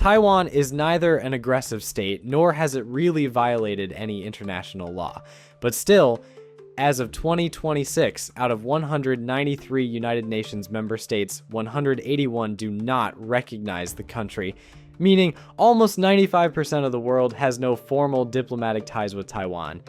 Taiwan is neither an aggressive state, nor has it really violated any international law. But still, as of 2026, out of 193 United Nations member states, 181 do not recognize the country, meaning almost 95% of the world has no formal diplomatic ties with Taiwan.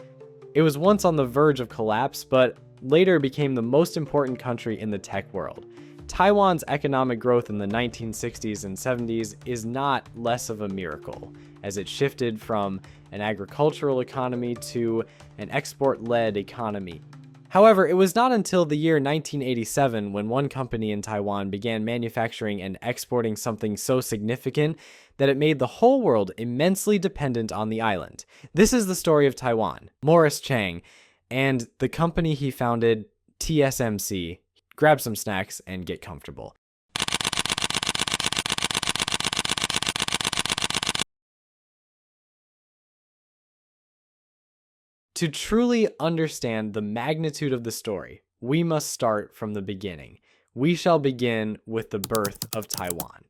It was once on the verge of collapse, but later became the most important country in the tech world. Taiwan's economic growth in the 1960s and 70s is not less of a miracle, as it shifted from an agricultural economy to an export-led economy. However, it was not until the year 1987 when one company in Taiwan began manufacturing and exporting something so significant that it made the whole world immensely dependent on the island. This is the story of Taiwan, Morris Chang, and the company he founded, TSMC. Grab some snacks and get comfortable. To truly understand the magnitude of the story, we must start from the beginning. We shall begin with the birth of Taiwan.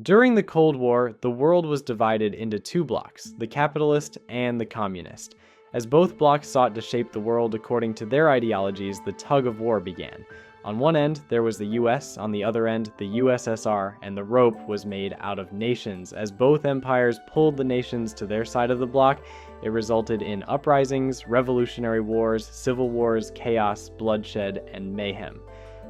During the Cold War, the world was divided into two blocks, the capitalist and the communist. As both blocks sought to shape the world according to their ideologies, the tug of war began. On one end, there was the US, on the other end, the USSR, and the rope was made out of nations. As both empires pulled the nations to their side of the block, it resulted in uprisings, revolutionary wars, civil wars, chaos, bloodshed, and mayhem.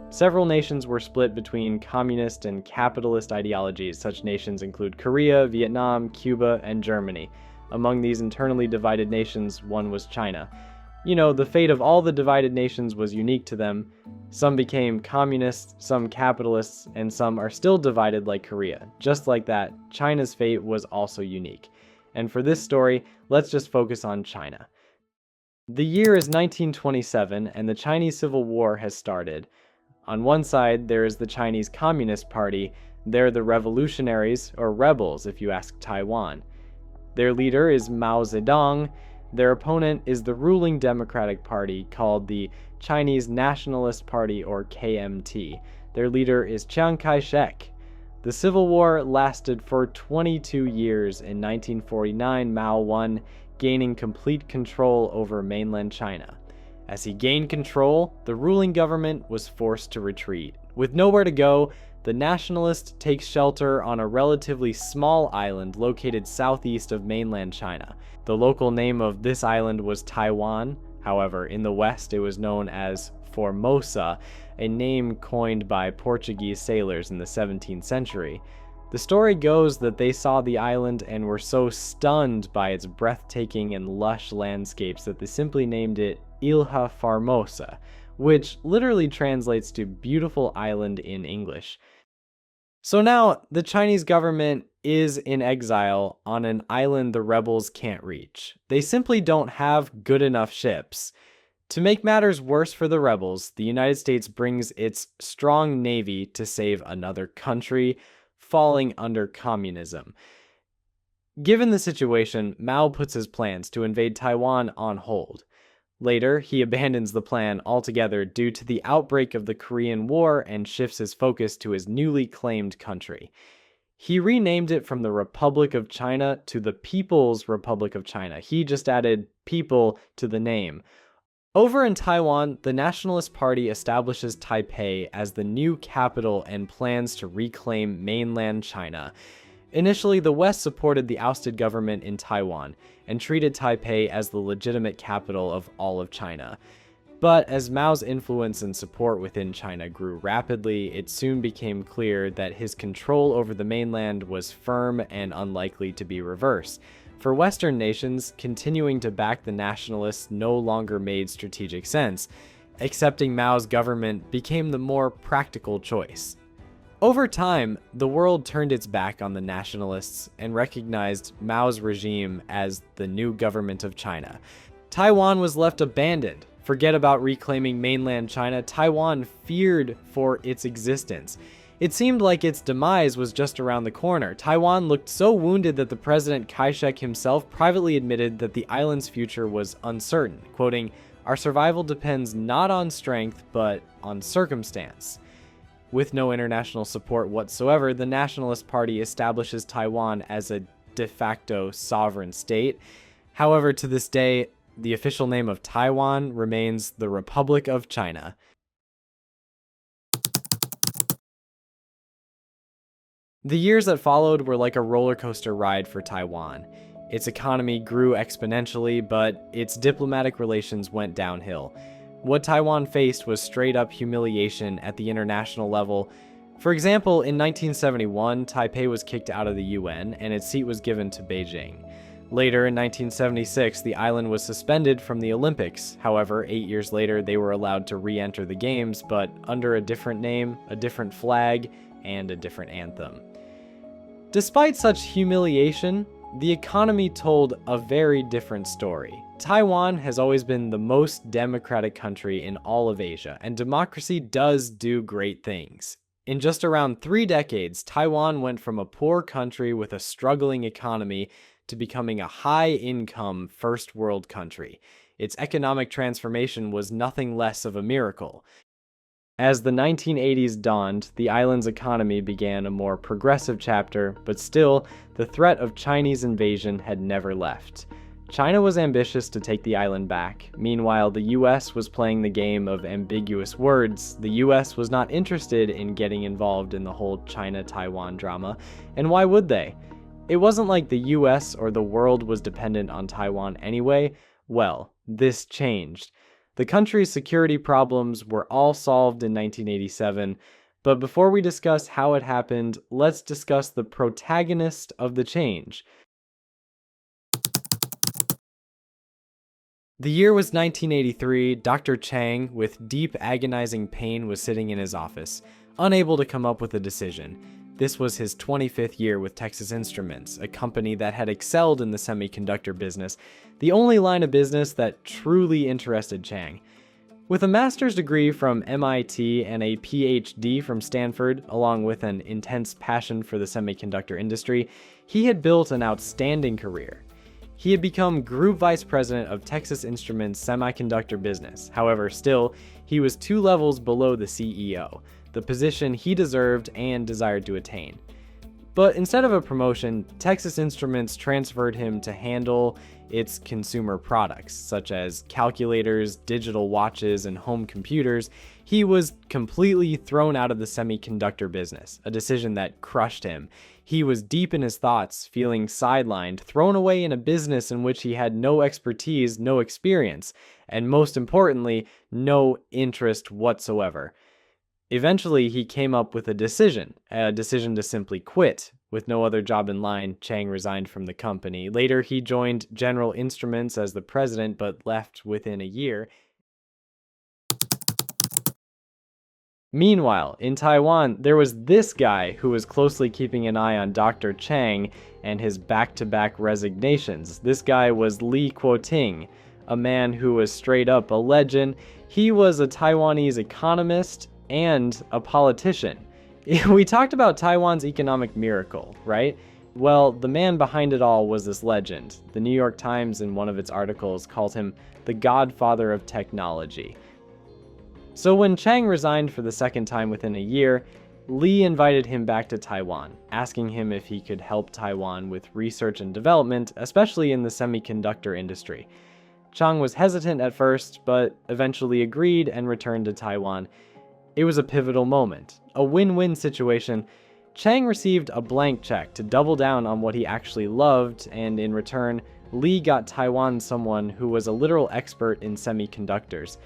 Several nations were split between communist and capitalist ideologies. Such nations include Korea, Vietnam, Cuba, and Germany. Among these internally divided nations, one was China. You know, the fate of all the divided nations was unique to them. Some became communists, some capitalists, and some are still divided like Korea. Just like that, China's fate was also unique. And for this story, let's just focus on China. The year is 1927, and the Chinese Civil War has started. On one side, there is the Chinese Communist Party. They're the revolutionaries, or rebels if you ask Taiwan. Their leader is Mao Zedong. Their opponent is the ruling Democratic Party called the Chinese Nationalist Party, or KMT. Their leader is Chiang Kai-shek. The Civil War lasted for 22 years. In 1949, Mao won, gaining complete control over mainland China. As he gained control, the ruling government was forced to retreat. With nowhere to go, the nationalist takes shelter on a relatively small island located southeast of mainland China. The local name of this island was Taiwan. However, in the West, it was known as Formosa, a name coined by Portuguese sailors in the 17th century. The story goes that they saw the island and were so stunned by its breathtaking and lush landscapes that they simply named it Ilha Formosa, which literally translates to beautiful island in English. So now, the Chinese government is in exile on an island the rebels can't reach. They simply don't have good enough ships. To make matters worse for the rebels, the United States brings its strong navy to save another country falling under communism. Given the situation, Mao puts his plans to invade Taiwan on hold. Later, he abandons the plan altogether due to the outbreak of the Korean War and shifts his focus to his newly claimed country. He renamed it from the Republic of China to the People's Republic of China. He just added people to the name. Over in Taiwan, the Nationalist Party establishes Taipei as the new capital and plans to reclaim mainland China. Initially, the West supported the ousted government in Taiwan and treated Taipei as the legitimate capital of all of China. But as Mao's influence and support within China grew rapidly, it soon became clear that his control over the mainland was firm and unlikely to be reversed. For Western nations, continuing to back the nationalists no longer made strategic sense. Accepting Mao's government became the more practical choice. Over time, the world turned its back on the nationalists and recognized Mao's regime as the new government of China. Taiwan was left abandoned. Forget about reclaiming mainland China, Taiwan feared for its existence. It seemed like its demise was just around the corner. Taiwan looked so wounded that the President Kai-shek himself privately admitted that the island's future was uncertain, quoting, "Our survival depends not on strength, but on circumstance." With no international support whatsoever, the Nationalist Party establishes Taiwan as a de facto sovereign state. However, to this day, the official name of Taiwan remains the Republic of China. The years that followed were like a roller coaster ride for Taiwan. Its economy grew exponentially, but its diplomatic relations went downhill. What Taiwan faced was straight up humiliation at the international level. For example, in 1971, Taipei was kicked out of the UN and its seat was given to Beijing. Later, in 1976, the island was suspended from the Olympics. However, 8 years later, they were allowed to re-enter the games, but under a different name, a different flag, and a different anthem. Despite such humiliation, the economy told a very different story. Taiwan has always been the most democratic country in all of Asia, and democracy does do great things. In just around 3 decades, Taiwan went from a poor country with a struggling economy to becoming a high-income first world country. Its economic transformation was nothing less of a miracle. As the 1980s dawned, the island's economy began a more progressive chapter, but still, the threat of Chinese invasion had never left. China was ambitious to take the island back. Meanwhile, the US was playing the game of ambiguous words. The US was not interested in getting involved in the whole China-Taiwan drama, and why would they? It wasn't like the US or the world was dependent on Taiwan anyway. Well, this changed. The country's security problems were all solved in 1987, but before we discuss how it happened, let's discuss the protagonist of the change. The year was 1983. Dr. Chang, with deep agonizing pain, was sitting in his office, unable to come up with a decision. This was his 25th year with Texas Instruments, a company that had excelled in the semiconductor business, the only line of business that truly interested Chang. With a master's degree from MIT and a PhD from Stanford, along with an intense passion for the semiconductor industry, he had built an outstanding career. He had become Group Vice President of Texas Instruments' semiconductor business. However, still, he was 2 levels below the CEO, the position he deserved and desired to attain. But instead of a promotion, Texas Instruments transferred him to handle its consumer products, such as calculators, digital watches, and home computers. He was completely thrown out of the semiconductor business, a decision that crushed him. He was deep in his thoughts, feeling sidelined, thrown away in a business in which he had no expertise, no experience, and most importantly, no interest whatsoever. Eventually, he came up with a decision to simply quit. With no other job in line, Chang resigned from the company. Later, he joined General Instruments as the president, but left within a year. Meanwhile, in Taiwan, there was this guy who was closely keeping an eye on Dr. Chang and his back-to-back resignations. This guy was Li Kuo-ting, a man who was straight up a legend. He was a Taiwanese economist and a politician. We talked about Taiwan's economic miracle, right? Well, the man behind it all was this legend. The New York Times, in one of its articles, called him the godfather of technology. So when Chang resigned for the second time within a year, Li invited him back to Taiwan, asking him if he could help Taiwan with research and development, especially in the semiconductor industry. Chang was hesitant at first, but eventually agreed and returned to Taiwan. It was a pivotal moment, a win-win situation. Chang received a blank check to double down on what he actually loved, and in return, Li got Taiwan someone who was a literal expert in semiconductors.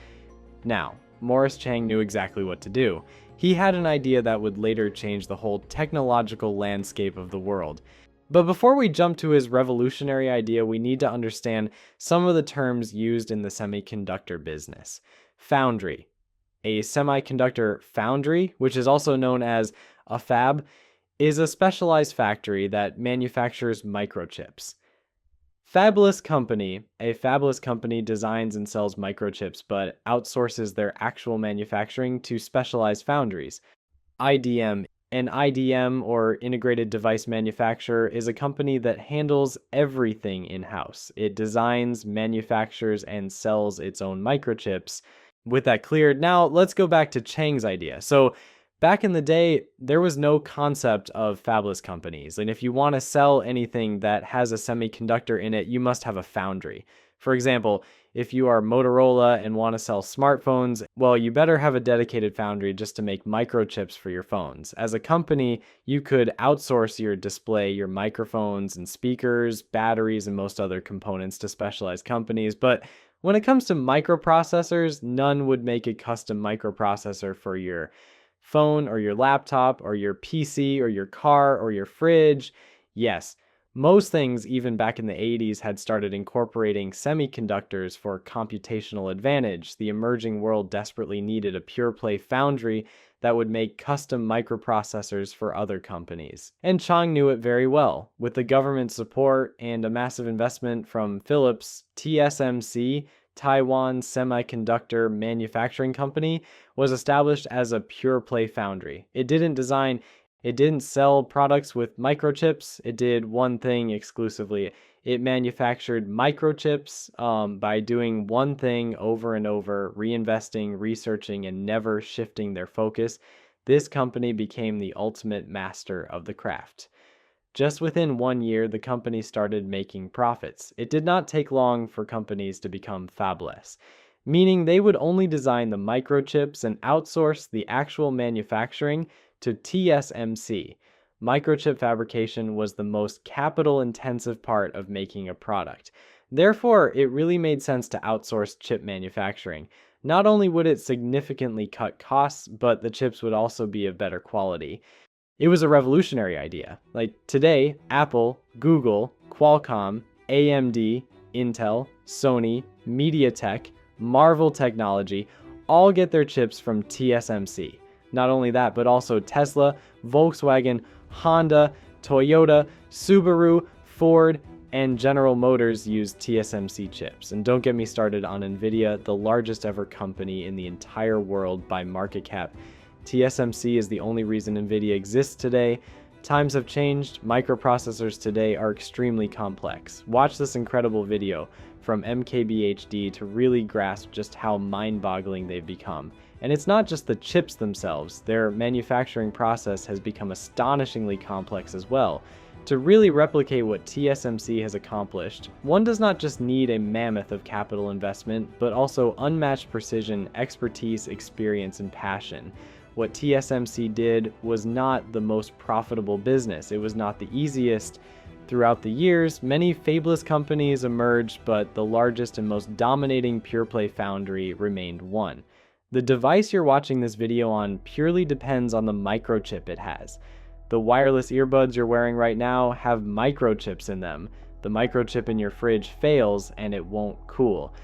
Now, Morris Chang knew exactly what to do. He had an idea that would later change the whole technological landscape of the world. But before we jump to his revolutionary idea, we need to understand some of the terms used in the semiconductor business. Foundry. A semiconductor foundry, which is also known as a fab, is a specialized factory that manufactures microchips. Fabless company. A fabless company designs and sells microchips, but outsources their actual manufacturing to specialized foundries. IDM. An IDM, or integrated device manufacturer, is a company that handles everything in-house. It designs, manufactures, and sells its own microchips. With that cleared, now let's go back to Chang's idea. So Back in the day, there was no concept of fabless companies. And if you want to sell anything that has a semiconductor in it, you must have a foundry. For example, if you are Motorola and want to sell smartphones, well, you better have a dedicated foundry just to make microchips for your phones. As a company, you could outsource your display, your microphones and speakers, batteries, and most other components to specialized companies. But when it comes to microprocessors, none would make a custom microprocessor for your phone or your laptop or your PC or your car or your fridge. Yes, most things, even back in the 80s, had started incorporating semiconductors for computational advantage. The emerging world desperately needed a pure play foundry that would make custom microprocessors for other companies. And Chang knew it very well. With the government support and a massive investment from Philips, TSMC, Taiwan Semiconductor Manufacturing Company, was established as a pure play foundry. It didn't sell products with microchips. It did one thing exclusively. It manufactured microchips by doing one thing over and over, reinvesting, researching, and never shifting their focus. This company became the ultimate master of the craft. Just within 1 year, the company started making profits. It did not take long for companies to become fabless, meaning they would only design the microchips and outsource the actual manufacturing to TSMC. Microchip fabrication was the most capital-intensive part of making a product. Therefore, it really made sense to outsource chip manufacturing. Not only would it significantly cut costs, but the chips would also be of better quality. It was a revolutionary idea. Like today, Apple, Google, Qualcomm, AMD, Intel, Sony, MediaTek, Marvell Technology all get their chips from TSMC. Not only that, but also Tesla, Volkswagen, Honda, Toyota, Subaru, Ford, and General Motors use TSMC chips. And don't get me started on Nvidia, the largest ever company in the entire world by market cap. TSMC is the only reason Nvidia exists today. Times have changed. Microprocessors today are extremely complex. Watch this incredible video from MKBHD to really grasp just how mind-boggling they've become. And it's not just the chips themselves. Their manufacturing process has become astonishingly complex as well. To really replicate what TSMC has accomplished, one does not just need a mammoth of capital investment, but also unmatched precision, expertise, experience, and passion. What TSMC did was not the most profitable business. It was not the easiest. Throughout the years, many fabless companies emerged, but the largest and most dominating pure-play foundry remained one. The device you're watching this video on purely depends on the microchip it has. The wireless earbuds you're wearing right now have microchips in them. The microchip in your fridge fails and it won't cool.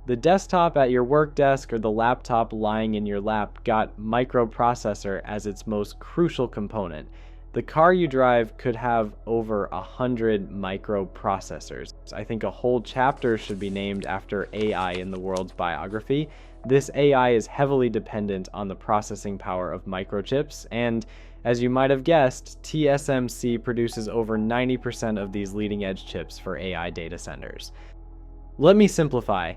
The desktop at your work desk or the laptop lying in your lap got microprocessor as its most crucial component. The car you drive could have over 100 microprocessors. I think a whole chapter should be named after AI in the world's biography. This AI is heavily dependent on the processing power of microchips, and as you might have guessed, TSMC produces over 90% of these leading-edge chips for AI data centers. Let me simplify.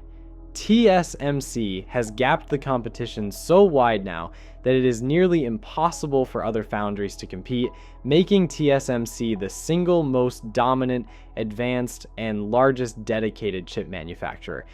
TSMC has gapped the competition so wide now that it is nearly impossible for other foundries to compete, making TSMC the single most dominant, advanced, and largest dedicated chip manufacturer.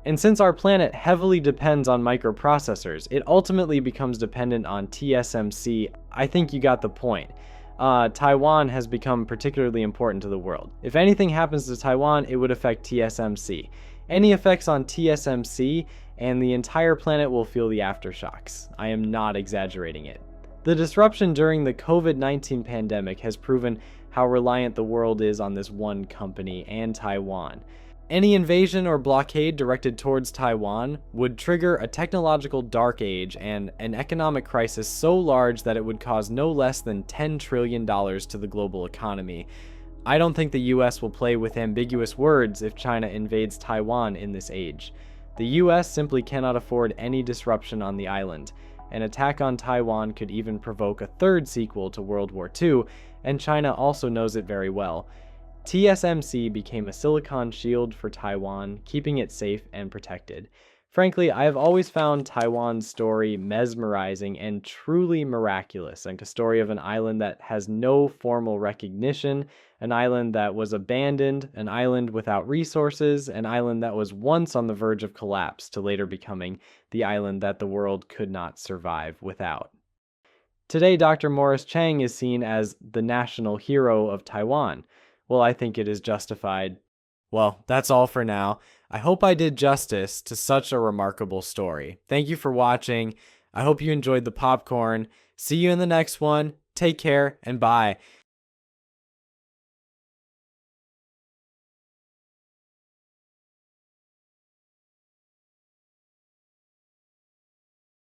And since our planet heavily depends on microprocessors, it ultimately becomes dependent on TSMC. I think you got the point. Taiwan has become particularly important to the world. If anything happens to Taiwan, it would affect TSMC. Any effects on TSMC and the entire planet will feel the aftershocks. I am not exaggerating it. The disruption during the COVID-19 pandemic has proven how reliant the world is on this one company and Taiwan. Any invasion or blockade directed towards Taiwan would trigger a technological dark age and an economic crisis so large that it would cause no less than $10 trillion to the global economy. I don't think the US will play with ambiguous words if China invades Taiwan in this age. The US simply cannot afford any disruption on the island. An attack on Taiwan could even provoke a third sequel to World War II, and China also knows it very well. TSMC became a silicon shield for Taiwan, keeping it safe and protected. Frankly, I have always found Taiwan's story mesmerizing and truly miraculous, like a story of an island that has no formal recognition, an island that was abandoned, an island without resources, an island that was once on the verge of collapse to later becoming the island that the world could not survive without. Today, Dr. Morris Chang is seen as the national hero of Taiwan. Well, I think it is justified. Well, that's all for now. I hope I did justice to such a remarkable story. Thank you for watching. I hope you enjoyed the popcorn. See you in the next one. Take care and bye.